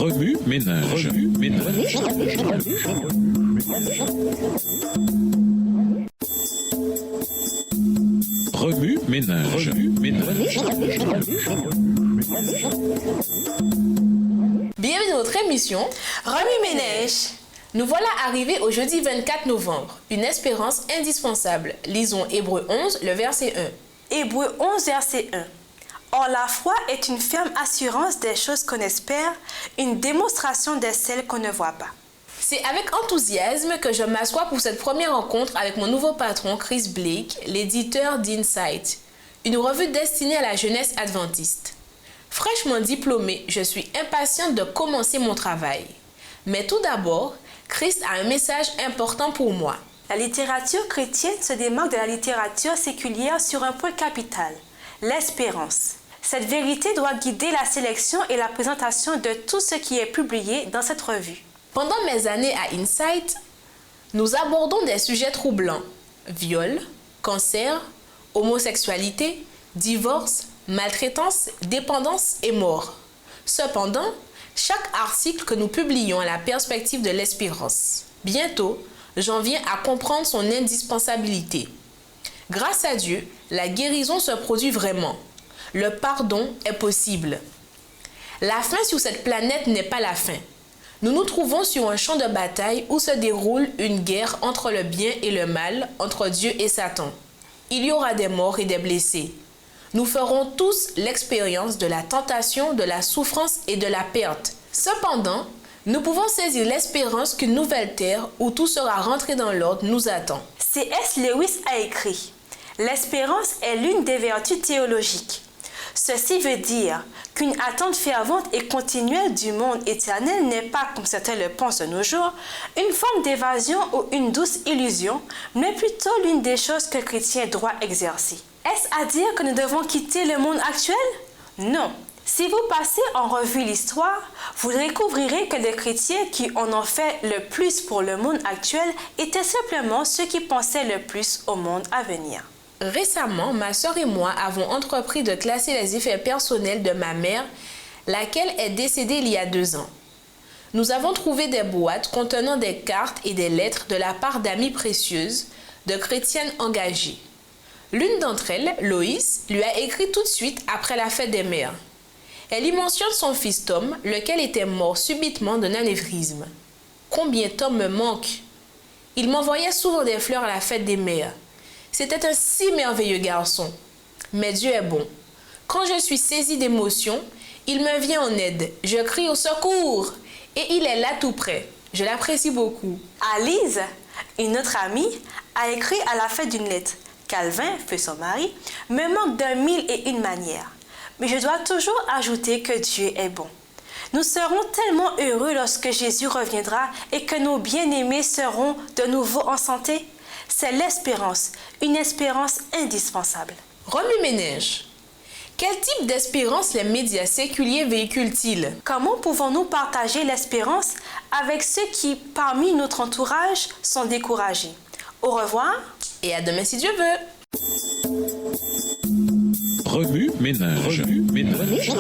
Remue ménage. Remue ménage. Bienvenue dans notre émission Remue ménage. Nous voilà arrivés au jeudi 24 novembre. Une espérance indispensable. Lisons Hébreux 11, le verset 1. Hébreux 11, verset 1. Or la foi est une ferme assurance des choses qu'on espère, une démonstration de celles qu'on ne voit pas. C'est avec enthousiasme que je m'assois pour cette première rencontre avec mon nouveau patron Chris Blake, l'éditeur d'Insight, une revue destinée à la jeunesse adventiste. Fraîchement diplômée, je suis impatiente de commencer mon travail. Mais tout d'abord, Chris a un message important pour moi. La littérature chrétienne se démarque de la littérature séculière sur un point capital, l'espérance. Cette vérité doit guider la sélection et la présentation de tout ce qui est publié dans cette revue. Pendant mes années à Insight, nous abordons des sujets troublants. Viol, cancer, homosexualité, divorce, maltraitance, dépendance et mort. Cependant, chaque article que nous publions a la perspective de l'espérance. Bientôt, j'en viens à comprendre son indispensabilité. Grâce à Dieu, la guérison se produit vraiment. Le pardon est possible. La fin sur cette planète n'est pas la fin. Nous nous trouvons sur un champ de bataille où se déroule une guerre entre le bien et le mal, entre Dieu et Satan. Il y aura des morts et des blessés. Nous ferons tous l'expérience de la tentation, de la souffrance et de la perte. Cependant, nous pouvons saisir l'espérance qu'une nouvelle terre où tout sera rentré dans l'ordre nous attend. C.S. Lewis a écrit « L'espérance est l'une des vertus théologiques. Ceci veut dire qu'une attente fervente et continuelle du monde éternel n'est pas, comme certains le pensent de nos jours, une forme d'évasion ou une douce illusion, mais plutôt l'une des choses que le chrétien doit exercer. Est-ce à dire que nous devons quitter le monde actuel? Non. Si vous passez en revue l'histoire, vous découvrirez que les chrétiens qui en ont fait le plus pour le monde actuel étaient simplement ceux qui pensaient le plus au monde à venir. Récemment, ma sœur et moi avons entrepris de classer les effets personnels de ma mère, laquelle est décédée il y a 2 ans. Nous avons trouvé des boîtes contenant des cartes et des lettres de la part d'amies précieuses, de chrétiennes engagées. L'une d'entre elles, Loïs, lui a écrit tout de suite après la fête des mères. Elle y mentionne son fils Tom, lequel était mort subitement d'un anévrisme. Combien Tom me manque! Il m'envoyait souvent des fleurs à la fête des mères. C'était un si merveilleux garçon. Mais Dieu est bon. Quand je suis saisie d'émotion, il me vient en aide. Je crie au secours et il est là tout près. Je l'apprécie beaucoup. Alice, une autre amie, a écrit à la fin d'une lettre. Calvin, feu son mari, me manque de 1001 manières. Mais je dois toujours ajouter que Dieu est bon. Nous serons tellement heureux lorsque Jésus reviendra et que nos bien-aimés seront de nouveau en santé. C'est l'espérance, une espérance indispensable. Remue ménage. Quel type d'espérance les médias séculiers véhiculent-ils? Comment pouvons-nous partager l'espérance avec ceux qui, parmi notre entourage, sont découragés? Au revoir. Et à demain si Dieu veut. Remue ménage. Remue ménage.